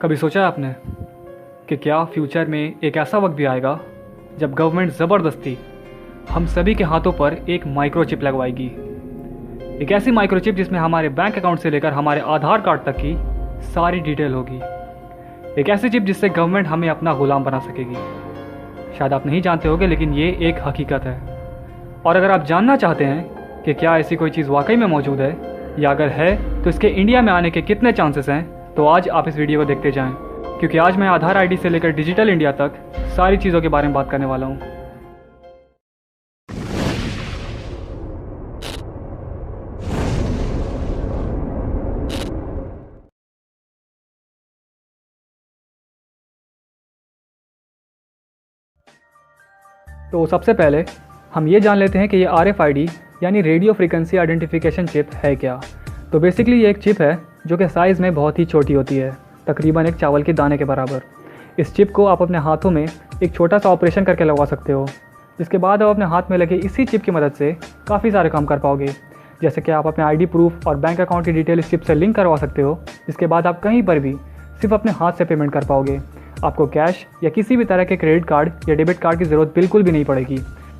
कभी सोचा है आपने कि क्या फ्यूचर में एक ऐसा वक्त भी आएगा जब गवर्नमेंट ज़बरदस्ती हम सभी के हाथों पर एक माइक्रोचिप लगवाएगी। एक ऐसी माइक्रोचिप जिसमें हमारे बैंक अकाउंट से लेकर हमारे आधार कार्ड तक की सारी डिटेल होगी। एक ऐसी चिप जिससे गवर्नमेंट हमें अपना गुलाम बना सकेगी। शायद आप नहीं जानते होंगे, लेकिन ये एक हकीकत है। और अगर आप जानना चाहते हैं कि क्या ऐसी कोई चीज़ वाकई में मौजूद है या अगर है तो इसके इंडिया में आने के कितने चांसेस हैं, तो आज आप इस वीडियो को देखते जाएं, क्योंकि आज मैं आधार आईडी से लेकर डिजिटल इंडिया तक सारी चीज़ों के बारे में बात करने वाला हूँ। तो सबसे पहले हम ये जान लेते हैं कि ये RFID यानी रेडियो फ्रीक्वेंसी आइडेंटिफिकेशन चिप है क्या। तो बेसिकली ये एक चिप है जो कि साइज़ में बहुत ही छोटी होती है, तकरीबन एक चावल के दाने के बराबर। इस चिप को आप अपने हाथों में एक छोटा सा ऑपरेशन करके लगवा सकते हो, जिसके बाद आप अपने हाथ में लगे इसी चिप की मदद से काफ़ी सारे काम कर पाओगे। जैसे कि आप अपने ID प्रूफ और बैंक अकाउंट की डिटेल इस चिप से लिंक करवा सकते हो, जिसके बाद आप कहीं पर भी सिर्फ अपने हाथ से पेमेंट कर पाओगे। आपको कैश या किसी भी तरह के क्रेडिट कार्ड या डेबिट कार्ड की ज़रूरत बिल्कुल भी नहीं पड़ेगी।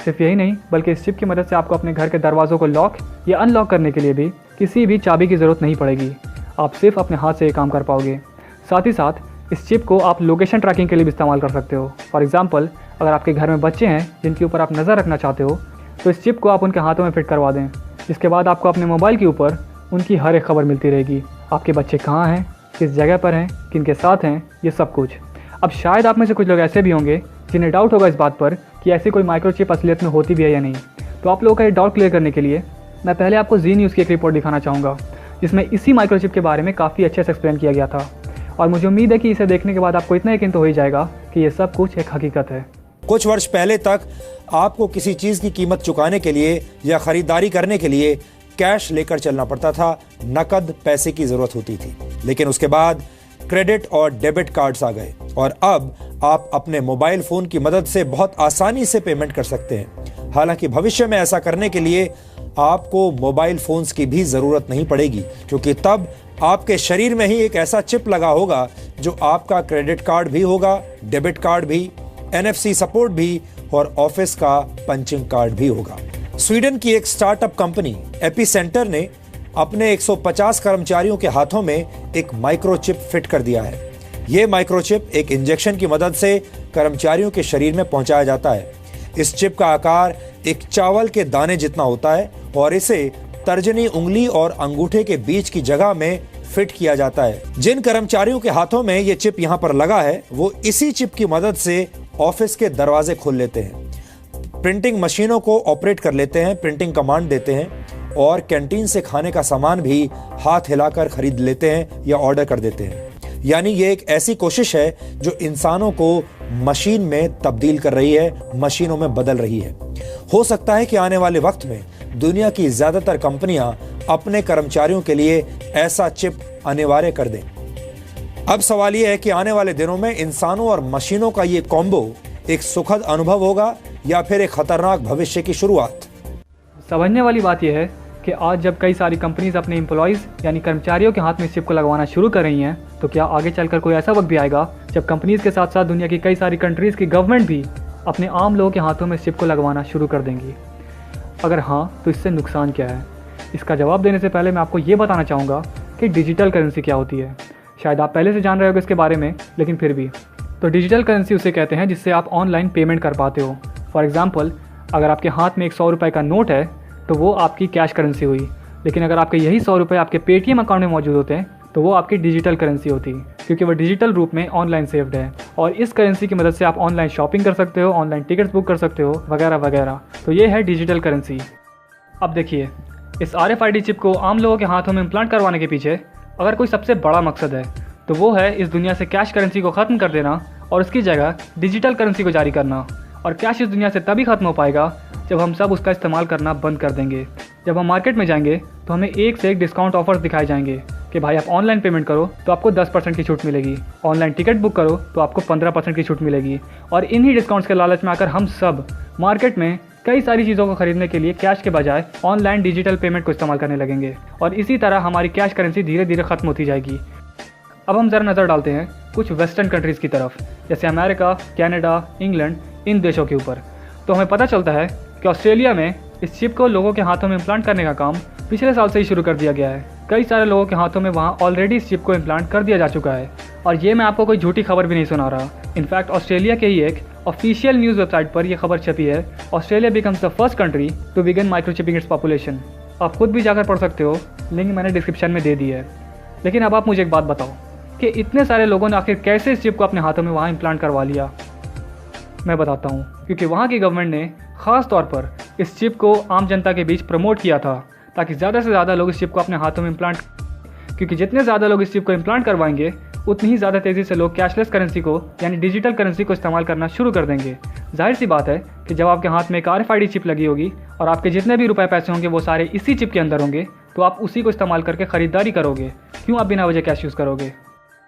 सिर्फ यही नहीं, बल्कि इस चिप की मदद से आपको अपने घर के दरवाज़ों को लॉक या अनलॉक करने के लिए भी किसी भी चाबी की ज़रूरत नहीं पड़ेगी। आप सिर्फ अपने हाथ से ये काम कर पाओगे। साथ ही साथ इस चिप को आप लोकेशन ट्रैकिंग के लिए भी इस्तेमाल कर सकते हो। फॉर एग्जांपल, अगर आपके घर में बच्चे हैं जिनके ऊपर आप नज़र रखना चाहते हो, तो इस चिप को आप उनके हाथों में फिट करवा दें, जिसके बाद आपको अपने मोबाइल के ऊपर उनकी हर एक खबर मिलती रहेगी। आपके बच्चे कहाँ हैं, किस जगह पर हैं, किन के साथ हैं, ये सब कुछ। अब शायद आप में से कुछ लोग ऐसे भी होंगे जिन्हें डाउट होगा इस बात पर कि ऐसी कोई माइक्रोचिप असलियत में होती भी है या नहीं। तो आप लोगों का ये डाउट क्लियर करने के लिए मैं पहले आपको जी न्यूज़ की एक रिपोर्ट दिखाना चाहूँगा, जिसमें इसी माइक्रोचिप के बारे में काफ़ी अच्छे से एक्सप्लेन किया गया था। और मुझे उम्मीद है कि इसे देखने के बाद आपको इतना यकीन तो हो ही जाएगा कि ये सब कुछ एक हकीकत है। कुछ वर्ष पहले तक आपको किसी चीज़ की कीमत चुकाने के लिए या खरीदारी करने के लिए कैश लेकर चलना पड़ता था, नकद पैसे की ज़रूरत होती थी। लेकिन उसके बाद क्रेडिट और डेबिट कार्ड्स आ गए और अब आप अपने मोबाइल फ़ोन की मदद से बहुत आसानी से पेमेंट कर सकते हैं। हालांकि भविष्य में ऐसा करने के लिए आपको मोबाइल फ़ोन्स की भी ज़रूरत नहीं पड़ेगी, क्योंकि तब आपके शरीर में ही एक ऐसा चिप लगा होगा जो आपका क्रेडिट कार्ड भी होगा, डेबिट कार्ड भी, NFC सपोर्ट भी और ऑफिस का पंचिंग कार्ड भी होगा। स्वीडन की एक स्टार्टअप कंपनी एपिसेंटर ने अपने 150 कर्मचारियों के हाथों में एक माइक्रोचिप फिट कर दिया है। यह माइक्रोचिप एक इंजेक्शन की मदद से कर्मचारियों के शरीर में पहुंचाया जाता है। इस चिप का आकार एक चावल के दाने जितना होता है और इसे तर्जनी उंगली और अंगूठे के बीच की जगह में फिट किया जाता है। जिन कर्मचारियों के हाथों में यह चिप यहां पर लगा है, वो इसी चिप की मदद से ऑफिस के दरवाजे खोल लेते हैं, प्रिंटिंग मशीनों को ऑपरेट कर लेते हैं, प्रिंटिंग कमांड देते हैं और कैंटीन से खाने का सामान भी हाथ हिलाकर खरीद लेते हैं या ऑर्डर कर देते हैं। यानी ये एक ऐसी कोशिश है जो इंसानों को मशीन में तब्दील कर रही है, मशीनों में बदल रही है। हो सकता है कि आने वाले वक्त में दुनिया की ज्यादातर कंपनियां अपने कर्मचारियों के लिए ऐसा चिप अनिवार्य कर दें। अब सवाल यह है कि आने वाले दिनों में इंसानों और मशीनों का ये कॉम्बो एक सुखद अनुभव होगा या फिर एक खतरनाक भविष्य की शुरुआत। समझने वाली बात यह है कि आज जब कई सारी कंपनीज अपने एम्प्लॉयज़ यानी कर्मचारियों के हाथ में इस चिप को लगवाना शुरू कर रही हैं, तो क्या आगे चलकर कोई ऐसा वक्त भी आएगा जब कंपनीज के साथ साथ दुनिया की कई सारी कंट्रीज़ की गवर्नमेंट भी अपने आम लोगों के हाथों में इस चिप को लगवाना शुरू कर देंगी? अगर हाँ, तो इससे नुकसान क्या है? इसका जवाब देने से पहले मैं आपको ये बताना चाहूँगा कि डिजिटल करेंसी क्या होती है। शायद आप पहले से जान रहे होगे इसके बारे में, लेकिन फिर भी। तो डिजिटल करेंसी उसे कहते हैं जिससे आप ऑनलाइन पेमेंट कर पाते हो। फॉर एग्जाम्पल, अगर आपके हाथ में एक 100 रुपये का नोट है तो वो आपकी कैश करेंसी हुई। लेकिन अगर आपके यही 100 रुपये आपके पेटीएम अकाउंट में मौजूद होते हैं तो वो आपकी डिजिटल करेंसी होती है, क्योंकि वो डिजिटल रूप में ऑनलाइन सेव्ड है। और इस करेंसी की मदद से आप ऑनलाइन शॉपिंग कर सकते हो, ऑनलाइन टिकट्स बुक कर सकते हो, वगैरह वगैरह। तो ये है डिजिटल करेंसी। अब देखिए, इस RFID चिप को आम लोगों के हाथों में इम्प्लांट करवाने के पीछे अगर कोई सबसे बड़ा मकसद है तो वो है इस दुनिया से कैश करेंसी को ख़त्म कर देना और उसकी जगह डिजिटल करेंसी को जारी करना। और कैश इस दुनिया से तभी ख़त्म हो पाएगा जब हम सब उसका इस्तेमाल करना बंद कर देंगे। जब हम मार्केट में जाएंगे तो हमें एक से एक डिस्काउंट ऑफर्स दिखाए जाएंगे कि भाई आप ऑनलाइन पेमेंट करो तो आपको 10% की छूट मिलेगी, ऑनलाइन टिकट बुक करो तो आपको 15% की छूट मिलेगी। और इन्हीं डिस्काउंट्स के लालच में आकर हम सब मार्केट में कई सारी चीज़ों को खरीदने के लिए कैश के बजाय ऑनलाइन डिजिटल पेमेंट को इस्तेमाल करने लगेंगे और इसी तरह हमारी कैश करेंसी धीरे धीरे ख़त्म होती जाएगी। अब हम ज़रा नज़र डालते हैं कुछ वेस्टर्न कंट्रीज़ की तरफ, जैसे अमेरिका, कनाडा, इंग्लैंड, इन देशों के ऊपर। तो हमें पता चलता है कि ऑस्ट्रेलिया में इस चिप को लोगों के हाथों में इम्प्लांट करने का काम पिछले साल से ही शुरू कर दिया गया है। कई सारे लोगों के हाथों में वहाँ ऑलरेडी इस चिप को इम्प्लांट कर दिया जा चुका है, और ये मैं आपको कोई झूठी खबर भी नहीं सुना रहा। इनफैक्ट ऑस्ट्रेलिया के ही एक ऑफिशियल न्यूज़ वेबसाइट पर यह खबर छपी है, Australia becomes the first country to begin microchipping its population. आप खुद भी जाकर पढ़ सकते हो, लिंक मैंने डिस्क्रिप्शन में दे दी है। लेकिन अब आप मुझे एक बात बताओ कि इतने सारे लोगों ने आखिर कैसे इस चिप को अपने हाथों में वहाँ इम्प्लांट करवा लिया। मैं बताता हूँ, क्योंकि वहाँ की गवर्नमेंट ने ख़ास तौर पर इस चिप को आम जनता के बीच प्रमोट किया था, ताकि ज़्यादा से ज़्यादा लोग इस चिप को अपने हाथों में इम्प्लांट, क्योंकि जितने ज़्यादा लोग इस चिप को इम्प्लांट करवाएंगे उतनी ही ज़्यादा तेज़ी से लोग कैशलेस करेंसी को यानी डिजिटल करेंसी को इस्तेमाल करना शुरू कर देंगे। जाहिर सी बात है कि जब आपके हाथ में एक RFID चिप लगी होगी और आपके जितने भी रुपए पैसे होंगे वो सारे इसी चिप के अंदर होंगे, तो आप उसी को इस्तेमाल करके ख़रीदारी करोगे। क्यों आप बिना वजह कैश यूज़ करोगे?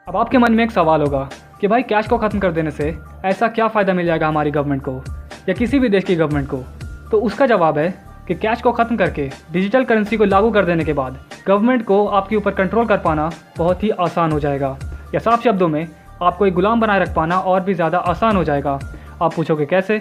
अब आपके मन में एक सवाल होगा कि भाई कैश को ख़त्म कर देने से ऐसा क्या फ़ायदा मिल जाएगा हमारी गवर्नमेंट को या किसी भी देश की गवर्नमेंट को? तो उसका जवाब है कि कैश को ख़त्म करके डिजिटल करेंसी को लागू कर देने के बाद गवर्नमेंट को आपके ऊपर कंट्रोल कर पाना बहुत ही आसान हो जाएगा, या साफ शब्दों में आपको एक गुलाम बनाए रख पाना और भी ज़्यादा आसान हो जाएगा। आप पूछोगे कैसे?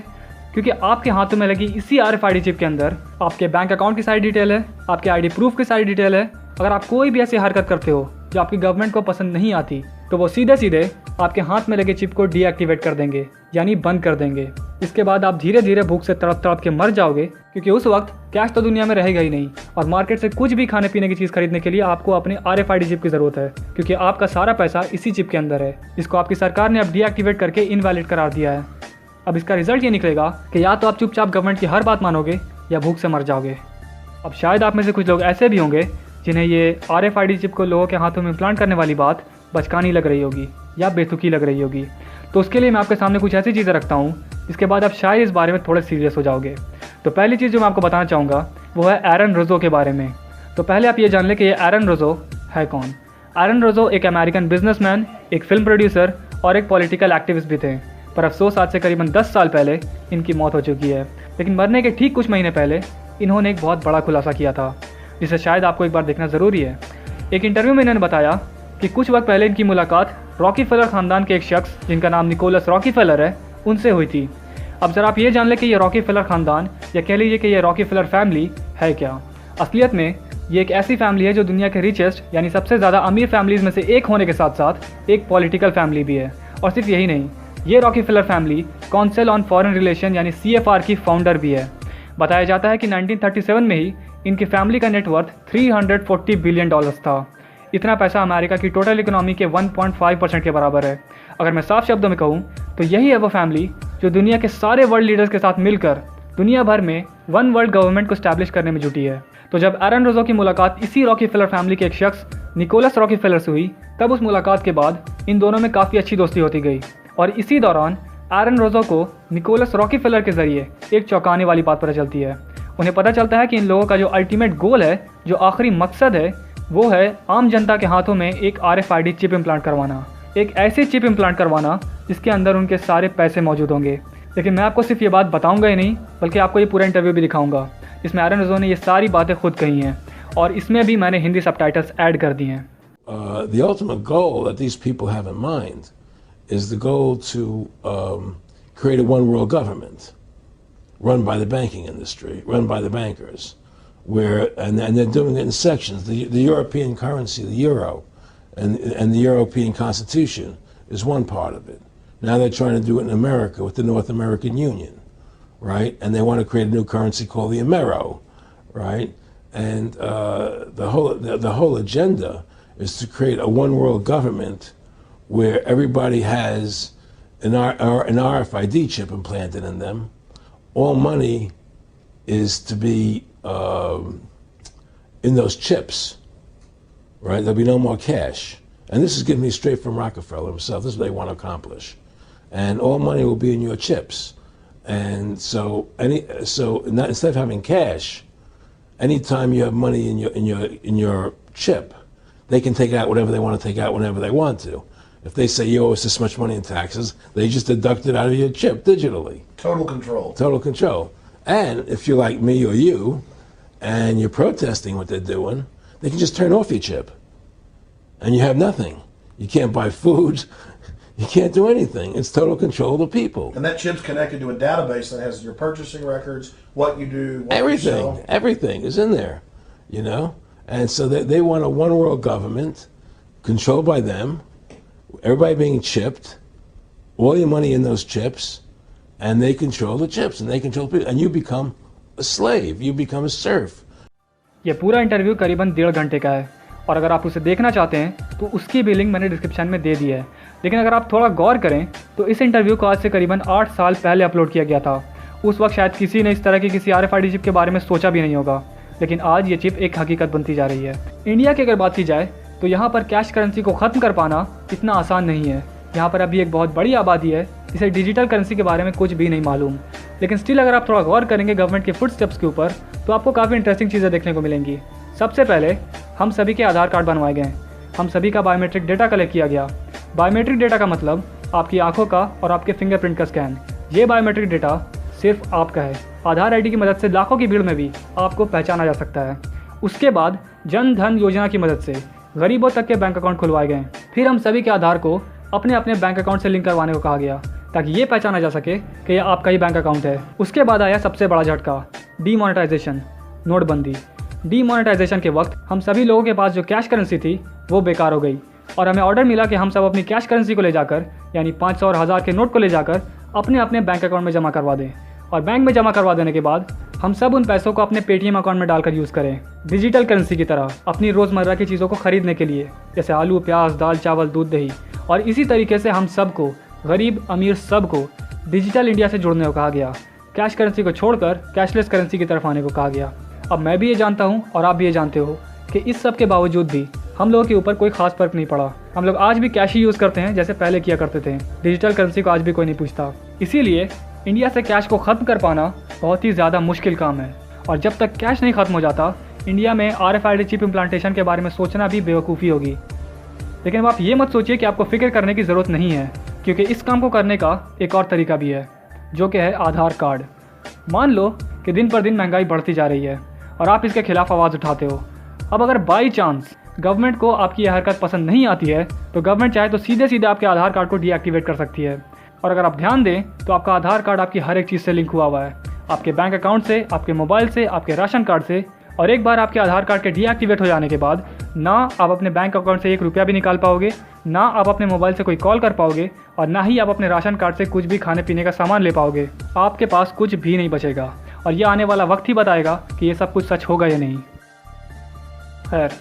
क्योंकि आपके हाथों में लगी इसी RFID चिप के अंदर आपके बैंक अकाउंट की सारी डिटेल है, आपके ID प्रूफ की सारी डिटेल है। अगर आप कोई भी ऐसी हरकत करते हो जो आपकी गवर्नमेंट को पसंद नहीं आती, तो वो सीधे सीधे आपके हाथ में लगे चिप को डीएक्टिवेट कर देंगे, यानी बंद कर देंगे। इसके बाद आप धीरे धीरे भूख से तड़प तड़प के मर जाओगे, क्योंकि उस वक्त कैश तो दुनिया में रहेगा ही नहीं, और मार्केट से कुछ भी खाने पीने की चीज़ खरीदने के लिए आपको अपने RFID चिप की ज़रूरत है, क्योंकि आपका सारा पैसा इसी चिप के अंदर है, जिसको आपकी सरकार ने अब डीएक्टिवेट करके इनवैलिड करार दिया है। अब इसका रिजल्ट ये निकलेगा कि या तो आप चुपचाप गवर्नमेंट की हर बात मानोगे या भूख से मर जाओगे। अब शायद आप में से कुछ लोग ऐसे भी होंगे जिन्हें ये RFID चिप को लोगों के हाथों में इम्प्लांट करने वाली बात बचकानी लग रही होगी या बेतुकी लग रही होगी। तो उसके लिए मैं आपके सामने कुछ ऐसी चीज़ें रखता हूँ जिसके बाद आप शायद इस बारे में थोड़े सीरियस हो जाओगे। तो पहली चीज़ जो मैं आपको बताना चाहूँगा वो है एरन रोजो के बारे में। तो पहले आप ये जान लें कि ये एरन रोजो है कौन। एरन रोजो एक अमेरिकन बिजनेसमैन, एक फिल्म प्रोड्यूसर और एक पॉलिटिकल एक्टिविस्ट भी थे, पर अफसोस आज से करीबन 10 साल पहले इनकी मौत हो चुकी है। लेकिन मरने के ठीक कुछ महीने पहले इन्होंने एक बहुत बड़ा खुलासा किया था, जिसे शायद आपको एक बार देखना ज़रूरी है। एक इंटरव्यू में इन्होंने बताया कि कुछ वक्त पहले इनकी मुलाकात रॉकीफेलर ख़ानदान के एक शख्स जिनका नाम निकोलस रॉकीफेलर है उनसे हुई थी। अब ज़रा आप ये जान लें कि ये रॉकीफेलर ख़ानदान या कह लीजिए कि ये रॉकीफेलर फैमिली है क्या। असलियत में ये एक ऐसी फैमिली है जो दुनिया के रिचेस्ट यानी सबसे ज़्यादा अमीर फैमिलीज़ में से एक होने के साथ साथ एक पॉलिटिकल फैमिली भी है। और सिर्फ यही नहीं, ये Rockefeller family council on foreign relation यानी CFR की फाउंडर भी है। बताया जाता है कि 1937 में ही इनकी फैमिली का नेटवर्थ $340 बिलियन था। इतना पैसा अमेरिका की टोटल इकोनॉमी के 1.5% के बराबर है। अगर मैं साफ शब्दों में कहूँ तो यही है वो फैमिली जो दुनिया के सारे वर्ल्ड लीडर्स के साथ मिलकर दुनिया भर में वन वर्ल्ड गवर्नमेंट को स्टैब्लिश करने में जुटी है। तो जब एरन रोजो की मुलाकात इसी रॉकीफेलर फैमिली के एक शख्स निकोलस रॉकीफेलर से हुई, तब उस मुलाकात के बाद इन दोनों में काफ़ी अच्छी दोस्ती होती गई। और इसी दौरान एरन रोजो को निकोलस रॉकीफेलर के जरिए एक चौंकाने वाली बात पता चलती है। उन्हें पता चलता है कि इन लोगों का जो अल्टीमेट गोल है, जो आखिरी मकसद है, वो है आम जनता के हाथों में एक RFID चिप इम्प्लांट करवाना, एक ऐसी चिप इम्प्लांट करवाना जिसके अंदर उनके सारे पैसे मौजूद होंगे। लेकिन मैं आपको सिर्फ ये बात बताऊंगा ही नहीं, बल्कि आपको ये पूरा इंटरव्यू भी दिखाऊंगा जिसमें एरन रोजो ने ये सारी बातें खुद कही हैं, और इसमें भी मैंने हिंदी सबटाइटल्स ऐड कर दिए हैं। The ultimate goal that these people have in mind is the goal to create a one world government run by the banking industry, run by the bankers, where and they're doing it in sections. The European currency, the euro, and the European Constitution is one part of it. Now they're trying to do it in America with the North American Union, right? And they want to create a new currency called the Amero, right? And the whole agenda is to create a one world government where everybody has an RFID chip implanted in them. All money is to be in those chips, right? There'll be no more cash. And this is giving me straight from Rockefeller himself. This is what they want to accomplish. And all money will be in your chips. And so instead of having cash, anytime you have money in your chip, they can take out whatever they want to take out whenever they want to. If they say you owe us this much money in taxes, they just deduct it out of your chip digitally. Total control. Total control. And if you're like me or you, and you're protesting what they're doing, they can just turn off your chip. And you have nothing. You can't buy food. You can't do anything. It's total control of the people. And that chip's connected to a database that has your purchasing records, what you do, what Everything. you sell. Everything is in there, you know? And so they want a one world government controlled by them, everybody being chipped, all your money in those chips, and they control the chips and they control people. And you become a slave, you become a serf. ये पूरा interview करीबन 1.5 घंटे का है और अगर आप उसे देखना चाहते हैं तो उसकी भी लिंक मैंने डिस्क्रिप्शन में दे दी है। लेकिन अगर आप थोड़ा गौर करें तो इस इंटरव्यू को आज से करीबन 8 साल पहले अपलोड किया गया था। उस वक्त शायद किसी ने इस तरह की किसी RFID चिप के बारे में सोचा भी नहीं होगा, लेकिन आज ये चिप एक हकीकत बनती जा रही है। इंडिया की अगर बात की जाए तो यहाँ पर कैश करेंसी को ख़त्म कर पाना इतना आसान नहीं है। यहाँ पर अभी एक बहुत बड़ी आबादी है जिसे डिजिटल करेंसी के बारे में कुछ भी नहीं मालूम। लेकिन स्टिल अगर आप थोड़ा गौर करेंगे गवर्नमेंट के फुटस्टेप्स के ऊपर तो आपको काफ़ी इंटरेस्टिंग चीज़ें देखने को मिलेंगी। सबसे पहले हम सभी के आधार कार्ड बनवाए गए, हम सभी का बायोमेट्रिक डेटा कलेक्ट किया गया। बायोमेट्रिक डेटा का मतलब आपकी आंखों का और आपके फिंगरप्रिंट का स्कैन। ये बायोमेट्रिक डेटा सिर्फ आपका है। आधार ID की मदद से लाखों की भीड़ में भी आपको पहचाना जा सकता है। उसके बाद जन धन योजना की मदद से गरीबों तक के बैंक अकाउंट खुलवाए गए। फिर हम सभी के आधार को अपने अपने बैंक अकाउंट से लिंक करवाने को कहा गया ताकि ये पहचाना जा सके कि यह आपका ही बैंक अकाउंट है। उसके बाद आया सबसे बड़ा झटका, डीमोनेटाइजेशन, नोटबंदी। डीमोनेटाइजेशन के वक्त हम सभी लोगों के पास जो कैश करेंसी थी वो बेकार हो गई और हमें ऑर्डर मिला कि हम सब अपनी कैश करेंसी को ले जाकर यानी 500 और 1000 के नोट को ले जाकर अपने अपने बैंक अकाउंट में जमा करवा दें और बैंक में जमा करवा देने के बाद हम सब उन पैसों को अपने पेटीएम अकाउंट में डालकर यूज़ करें डिजिटल करेंसी की तरह अपनी रोज़मर्रा की चीज़ों को खरीदने के लिए, जैसे आलू, प्याज, दाल, चावल, दूध, दही। और इसी तरीके से हम सबको, गरीब अमीर सबको डिजिटल इंडिया से जुड़ने को कहा गया। कैश करेंसी को छोड़कर कैशलेस करेंसी की तरफ आने को कहा गया। अब मैं भी ये जानता हूँ और आप भी ये जानते हो कि इस सब के बावजूद भी हम लोगों के ऊपर कोई खास फर्क नहीं पड़ा। हम लोग आज भी कैश ही यूज़ करते हैं जैसे पहले किया करते थे। डिजिटल करेंसी को आज भी कोई नहीं पूछता। इसीलिए इंडिया से कैश को ख़त्म कर पाना बहुत ही ज़्यादा मुश्किल काम है और जब तक कैश नहीं ख़त्म हो जाता इंडिया में RFID चिप इम्प्लांटेशन के बारे में सोचना भी बेवकूफ़ी होगी। लेकिन अब आप ये मत सोचिए कि आपको फिक्र करने की ज़रूरत नहीं है, क्योंकि इस काम को करने का एक और तरीका भी है जो कि है आधार कार्ड। मान लो कि दिन पर दिन महंगाई बढ़ती जा रही है और आप इसके खिलाफ आवाज़ उठाते हो। अब अगर बाई चांस गवर्नमेंट को आपकी यह हरकत पसंद नहीं आती है तो गवर्नमेंट चाहे तो सीधे सीधे आपके आधार कार्ड को डीएक्टिवेट कर सकती है। और अगर आप ध्यान दें तो आपका आधार कार्ड आपकी हर एक चीज़ से लिंक हुआ हुआ है, आपके बैंक अकाउंट से, आपके मोबाइल से, आपके राशन कार्ड से। और एक बार आपके आधार कार्ड के डीएक्टिवेट हो जाने के बाद ना आप अपने बैंक अकाउंट से 1 रुपया भी निकाल पाओगे, ना आप अपने मोबाइल से कोई कॉल कर पाओगे और ना ही आप अपने राशन कार्ड से कुछ भी खाने पीने का सामान ले पाओगे। आपके पास कुछ भी नहीं बचेगा और ये आने वाला वक्त ही बताएगा कि ये सब कुछ सच होगा या नहीं। खैर,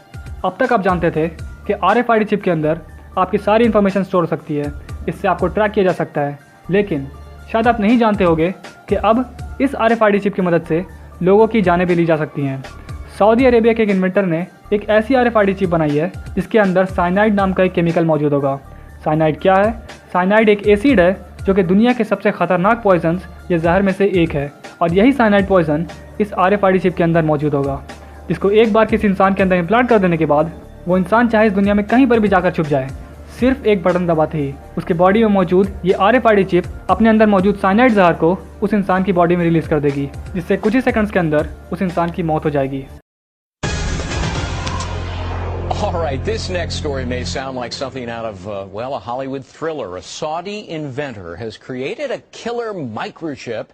अब तक आप जानते थे कि RFID चिप के अंदर आपकी सारी इन्फॉर्मेशन स्टोर हो सकती है, इससे आपको ट्रैक किया जा सकता है। लेकिन शायद आप नहीं जानते होंगे कि अब इस RFID चिप की मदद से लोगों की जानें भी ली जा सकती हैं। सऊदी अरेबिया के एक इन्वेंटर ने एक ऐसी RFID चिप बनाई है जिसके अंदर साइनाइड नाम का एक केमिकल मौजूद होगा। साइनाइड क्या है? साइनाइड एक एसिड है जो कि दुनिया के सबसे खतरनाक पॉइजन्स या जहर में से एक है और यही साइनाइड पॉइजन इस RFID चिप के अंदर मौजूद होगा, जिसको एक बार किसी इंसान के अंदर इम्प्लांट कर देने के बाद वो इंसान चाहे इस दुनिया में कहीं पर भी जाकर छुप जाए, सिर्फ एक बटन दबाते ही उसके बॉडी में मौजूद ये RFID चिप अपने अंदर मौजूद साइनाइड जहर को उस इंसान की बॉडी में रिलीज कर देगी, जिससे कुछ ही सेकंड्स के अंदर उस इंसान की मौत हो जाएगी। All right, this next story may sound like something out of, well, a Hollywood thriller. A Saudi inventor has created a killer microchip.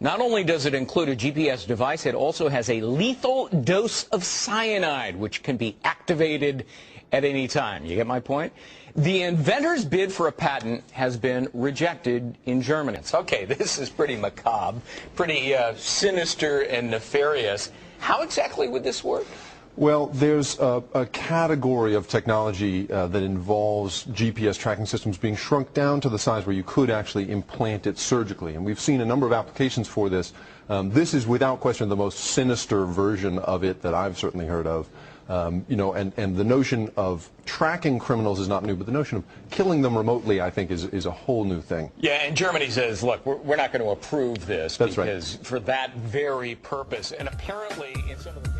Not only does it include a GPS device, it also has a lethal dose of cyanide, which can be activated at any time. You get my point? The inventor's bid for a patent has been rejected in Germany. Okay, this is pretty macabre, pretty sinister and nefarious. How exactly would this work? Well, there's a category of technology that involves GPS tracking systems being shrunk down to the size where you could actually implant it surgically. And we've seen a number of applications for this. This is without question the most sinister version of it that I've certainly heard of. You know, and the notion of tracking criminals is not new, but the notion of killing them remotely, I think, is a whole new thing. Yeah, and Germany says, look, we're not going to approve this. That's because for that very purpose. And apparently in some of the